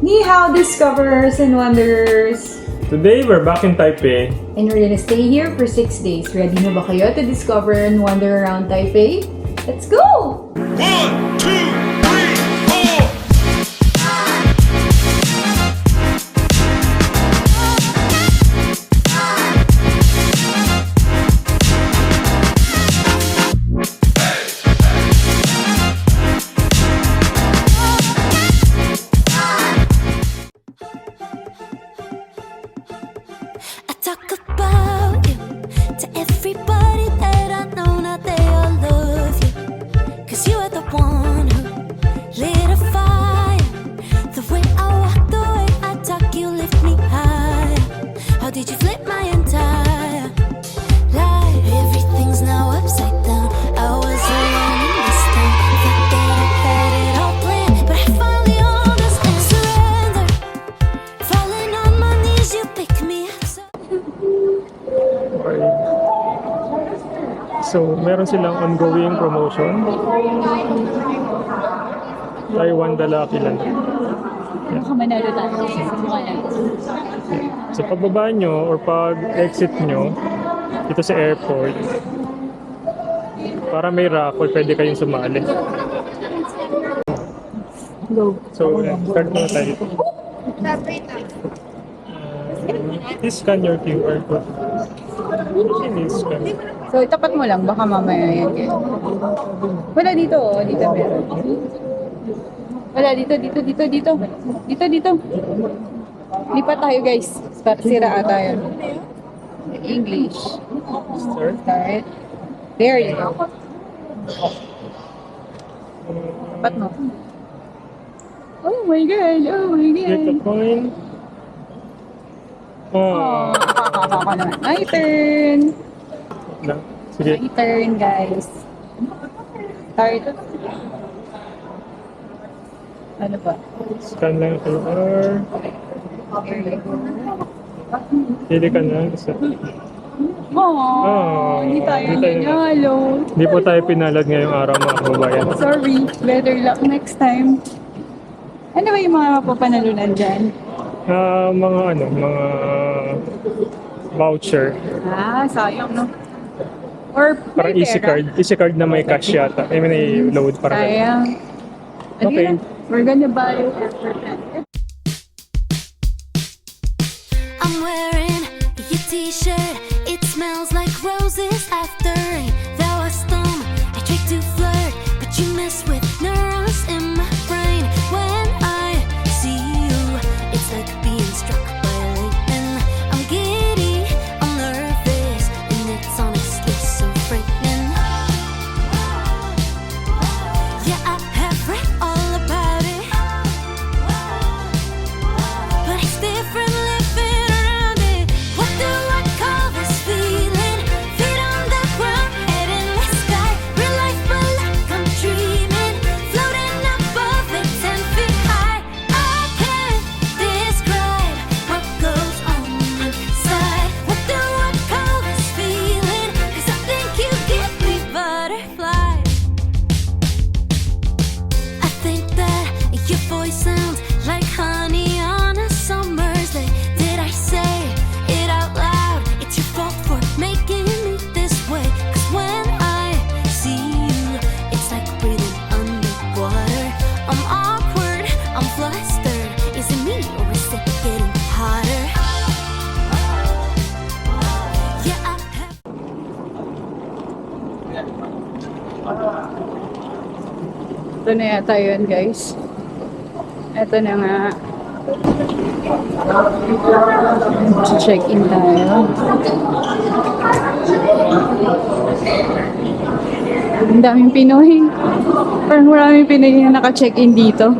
Ni hao, discoverers and wanderers! Today, we're back in Taipei. And we're gonna stay here for 6 days. Ready na ba kayo to discover and wander around Taipei? Let's go! 1, 2, 3, 4. I talk about you to everybody that I know, now they all love you. 'Cause you are the one who lit a fire. The way I walk, the way I talk, you lift me higher. How did you flip my entire life? Everything's now upside down. I was alone in this town. Thought that I had it all planned, but I finally understand. Surrender. Falling on my knees, you pick me up. Okay. So, meron silang ongoing promotion. Taiwan Dalaki lang. Baka manalo tayo. So, pagbaba nyo or pag-exit nyo dito sa airport, para may raffle, pwede kayong sumali. Go. So, start na tayo. Please scan your QR code. Please scan. So, itapat mo lang. Baka mamaya yan. Wala dito. Oh. Dito meron. Wala dito. Dito. Lipat tayo, guys. Sira ata yun. English. Start. Start. There you go. Tapat mo. Oh my God. Get the coin. Oh, kakakaka naman. My turn. Lang. Sige. My turn, guys. Start. Ano ba? Scan lang yung QR. There you go. Pili ka na. Hindi tayo hindi tayo nanalo. Hindi po tayo pinalad ngayong araw, mga kababayan. Sorry. Better luck next time. Ano ba yung mga mapapanalunan dyan? Mga voucher. Sayang, no? Or Parang may easy pera. card. Easy card na may cash yata. I mean, may load parang ganun. Sayang. Okay. We're gonna buy it. I'm wearing your t-shirt. It smells like roses after rain. There was storm. I tried to flirt, but you mess with neurons in my brain. When I see you, it's like being struck by lightning. I'm giddy, I'm nervous, and it's honestly so frightening. Yeah, I have read all about it, but it's different living around it. What do I call this feeling? Feet on the ground, head in the sky. Real life, but like I'm dreaming. Floating above it, 10 feet high. I can't describe what goes on inside. What do I call this feeling? 'Cause I think you give me butterflies. I think that your voice sounds like honey on a summer's day. Did I say it out loud? It's your fault for making me this way. 'Cause when I see you, it's like breathing underwater. I'm awkward, I'm flustered. Is it me or is it getting hotter? Yeah, I have. Ito na yata yun, guys. Ito na nga. Check-in tayo. Ang daming Pinoy. Parang maraming Pinoy na naka-check-in dito.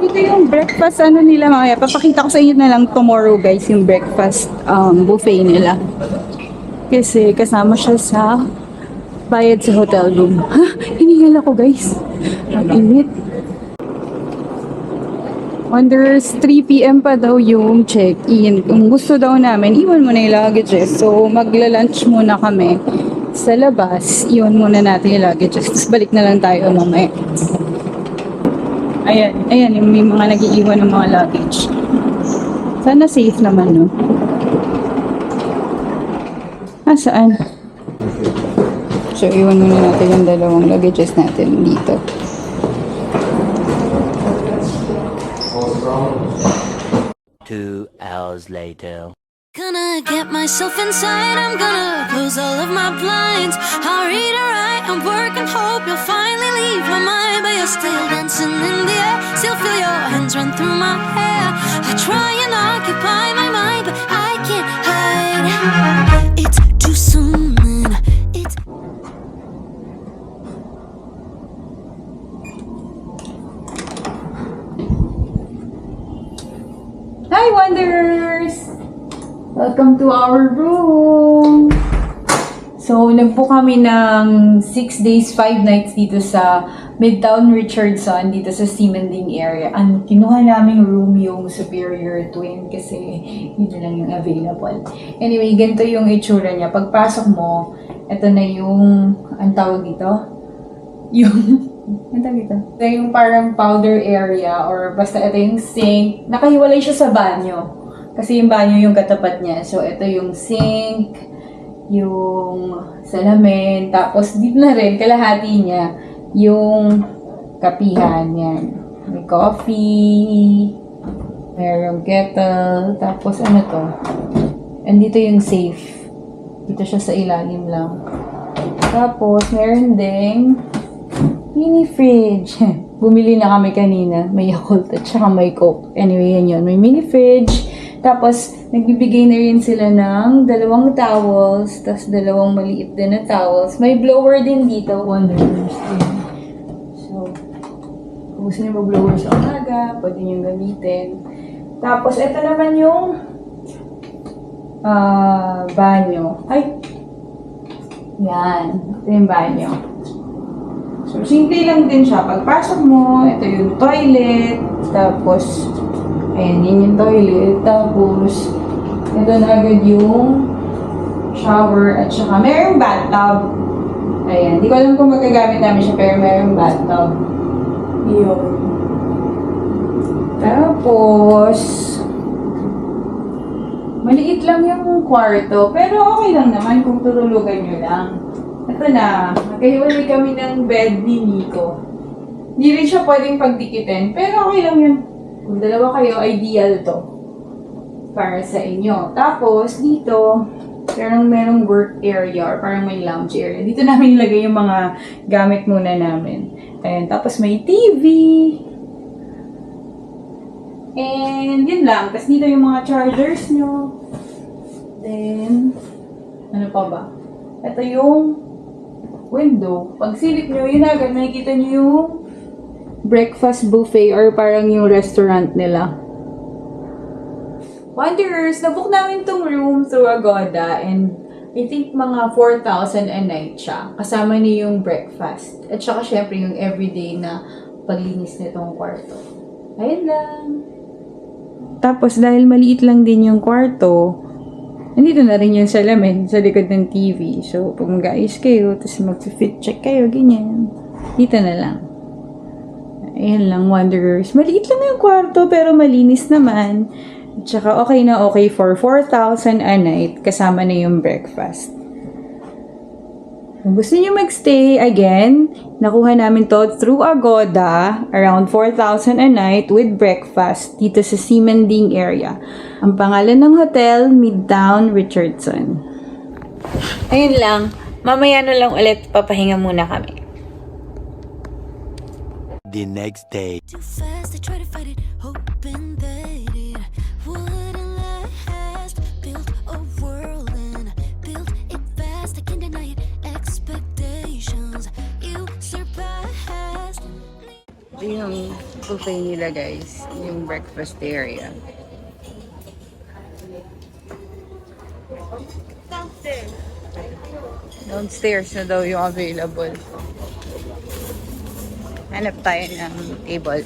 Dito yung breakfast nila mamaya. Papakita ko sa inyo na lang tomorrow, guys, yung breakfast buffet nila. Kasi kasama siya sa bayad sa hotel room. Hiningal ako, guys. Ang init. Wonders 3 p.m. pa daw yung check-in. Kung gusto daw namin, iwan mo na yung luggages. So, magla-lunch muna kami sa labas. Iwan muna natin yung luggages. Tapos balik na lang tayo mamaya. Ayan, ayan, yung may mga nag-iiwan ng mga luggage. Sana safe naman, no? Saan? So, iwan muna natin yung dalawang luggages natin dito. 2 hours later. Gonna get myself inside, I'm gonna close all of my blinds. I'll read or write, I'm working, hope you'll finally leave my mind. But you're still dancing in the air, still feel your hands run through my hair. I try and occupy my mind, but I can't hide. It's too soon, and it's Hi, Wanderers! Welcome to our room! So, nagbook kami ng 6 days, 5 nights dito sa Midtown Richardson, dito sa Ximending area. Ang kinuha naming room yung Superior Twin kasi yun na lang yung available. Anyway, ganito yung itsura niya. Pagpasok mo, ito na yung, ang tawag dito? Yung, ang tawag dito? Ito yung parang powder area or basta ito yung sink. Nakahiwalay siya sa banyo. Kasi yung banyo yung katapat niya. So, ito yung sink, yung salamin, tapos dito na rin, kalahati niya, yung kapihan, yan. May coffee, mayroong kettle, tapos ano to? Andito yung safe. Dito siya sa ilalim lang. Tapos, meron ding mini fridge. Bumili na kami kanina. May Yakult at saka may Coke. Anyway, yan yun. May mini fridge. Tapos, nagbibigay na rin sila ng 2 towels, tapos 2 maliit din na towels. May blower din dito, Wanderers din. So, kung gusto niyo mag-blower sa umaga, pwede niyo gamitin. Tapos, ito naman yung banyo. Ay! Yan. Ito yung banyo. So, simple lang din siya. Pagpasok mo, ito yung toilet, tapos, ayan, yun yung toilet. Tapos, ito na agad yung shower at saka mayroong bathtub. Ayan, di ko alam kung magagamit namin siya pero mayroong bathtub. Yun. Tapos, maliit lang yung kwarto pero okay lang naman kung tutulugan nyo lang. Ito na, magkahiwalay kami ng bed ni Nico. Hindi rin siya pwedeng pagdikitin pero okay lang yun. Kung dalawa kayo, ideal to para sa inyo. Tapos, dito, merong work area or parang may lounge area. Dito namin ilagay yung mga gamit muna namin. Ayan, tapos may TV. And, yun lang. Tapos dito yung mga chargers nyo. Then, ano pa ba? Ito yung window. Pag silip nyo, yun agad, makikita nyo yung breakfast buffet or parang yung restaurant nila. Wanderers, nabook namin tong room through Agoda and I think mga 4,000 a night siya. Kasama niya yung breakfast. At saka syempre yung everyday na paglinis nitong kwarto. Ayun lang. Tapos dahil maliit lang din yung kwarto, nandito na rin yung salamin sa likod ng TV. So pag mag-ayos kayo, tapos mag-fit check kayo, ganyan. Dito na lang. Ayan lang, Wanderers. Maliit lang yung kwarto, pero malinis naman. At saka okay na okay for 4,000 a night, kasama na yung breakfast. Kung gusto niyo magstay, again, nakuha namin to through Agoda, around 4,000 a night with breakfast dito sa Ximending area. Ang pangalan ng hotel, Midtown Richardson. Ayun lang, mamaya na lang ulit, papahinga muna kami. The next day. too fast. I try to fight it, hoping that it wouldn't last. Built a world and built it fast. I can't deny it. Expectations you surpassed. Ito yung buffet nila, guys. Yung breakfast area. Downstairs na daw yung available. Hanap tayo ng table.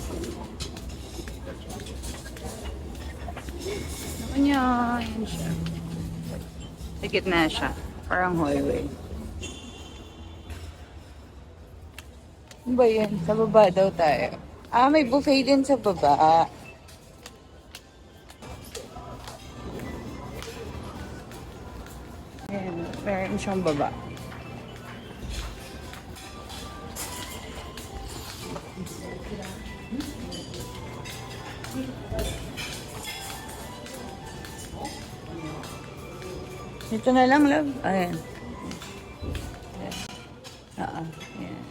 Ano niya? Ayan siya. Sa gitna siya. Parang hallway. Ano ba yan? Sa baba daw tayo. May buffet din sa baba. Ayan, meron siyang baba. Ito na lang, love. Ayan. Oo. Ayan.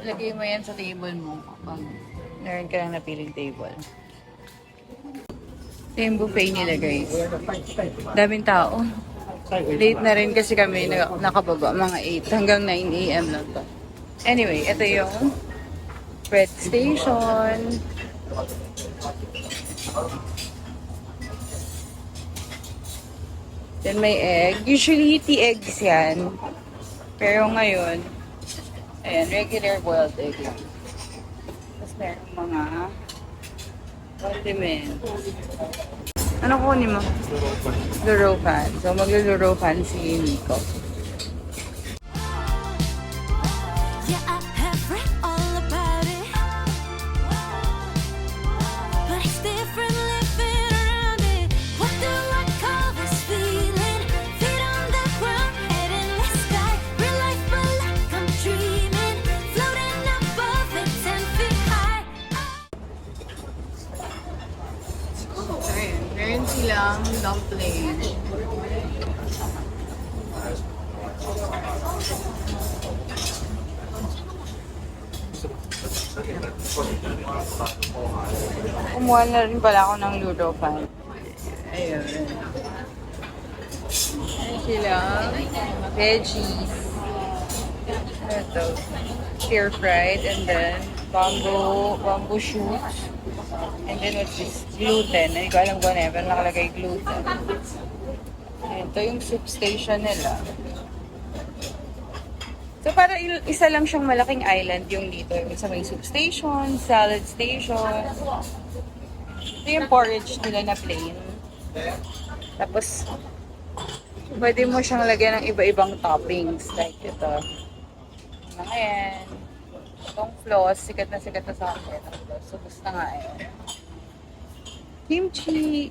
Lagay mo yan sa table mo kapag meron ka lang napiling table. Ito yung buffet nila, guys. Daming tao. Late na rin kasi kami nakababa. Mga 8 hanggang 9 a.m. lang to. Anyway, ito yung bread station. Then may egg. Usually, tea eggs yan. Pero ngayon, ayan, regular boiled egg lang. Tapos meron mga condiments. Ano kunin mo? Luro pan. So, magluluro pan si Nico. Yeah, I have read all about it, but it's different living around it. What do I call this feeling? Feet on the ground, head in the sky. Real life, but like I'm dreaming, floating above it, 10 feet high. Ayan, meron silang dumpling. Kumuha na rin pala ako ng ludo pan. Ayun. Ayan silang veggies. Ito. Stir-fried and then bamboo shoots. And then what's this? Gluten. Hindi ko alam kung ano, pero nakalagay gluten. Ito yung soup station nila. So, para isa lang siyang malaking island yung dito. Yung sa may soup station, salad station. Ito yung porridge nila na plain. Tapos, pwede mo siyang lagyan ng iba-ibang toppings. Like ito. Mga yan. Itong floss, sikat na sa akin. So, gusto nga yan. Kimchi.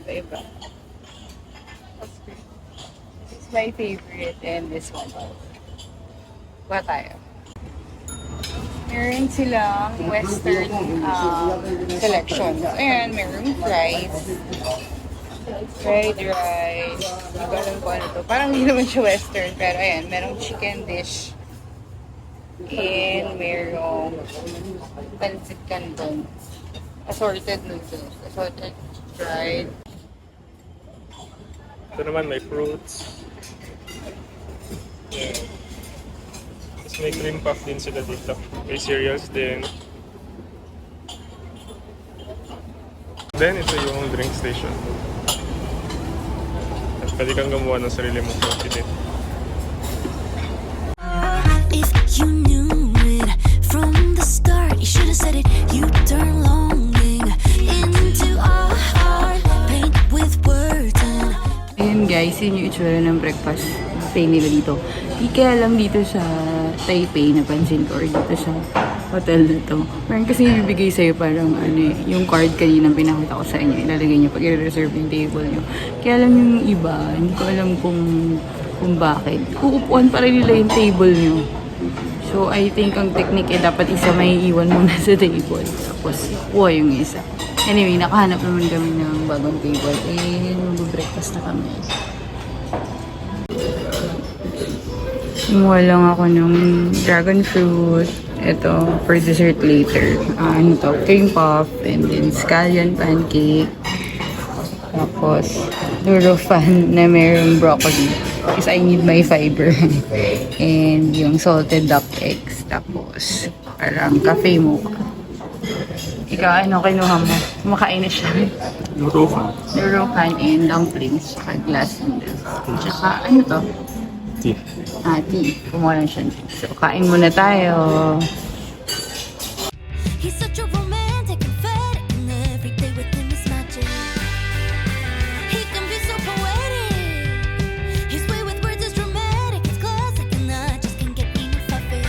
Iba-iba. This is my favorite and this one. Kuha tayo. Meron silang western selection. So, ayan, meron fries. Fried rice. Hindi ko alam kung ano to. Parang hindi naman siya western. Pero ayan, merong chicken dish. And merong pancit canton. Assorted noodles. Assorted fried. Ito naman may fruits. Yeah. Tapos may cream puff din sila dito. May cereals din. Then ito yung drink station. At pwede kang gumawa ng sarili mong coffee din. If you knew it from the start, you should have said it. You turn longing into a heart, paint with words. Ayun guys, yun yung itsura ng breakfast buffet nila dito. Di kaya lang dito sa Taipei napansin ko or dito sa hotel na to. Meron kasi bibigay sa'yo parang yung card kanina pinakita ko sa inyo. Ilalagay nyo pag i-reserve yung table nyo. Kaya lang yung iba, hindi ko alam kung bakit. Uupuan pa rin nila yung table nyo. So I think ang technique dapat isa may iwan muna sa table. Tapos kuha yung isa. Anyway, nakahanap naman kami ng bagong table. Mag-breakfast na kami. Kumuha lang ako ng dragon fruit. Ito, for dessert later. Cream puff, and then scallion pancake. Tapos, luro fan na mayroong broccoli. Because I need my fiber. And yung salted duck eggs. Tapos, parang cafe mocha. Ikaw, ano kinuha mo? Kumakain na siya. Luro fan. Luro fan and dumplings. Tsaka glass noodles. Tsaka, ano to? Tea. Tea. Kumuha lang siya. So, kain muna tayo. He's such a romantic and fed, and every day with him is magic. He can be so poetic. His way with words is dramatic. It's classic, and I just can't get enough of it.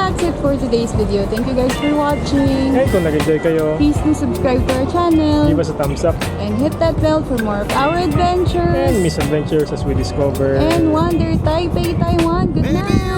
that's it for today's video. Thank you guys for watching. And kung nag-enjoy kayo, Please do subscribe to our channel give us a thumbs up and hit that bell for more of our adventures and misadventures as we discover. and wander Taipei, Taiwan. Good night.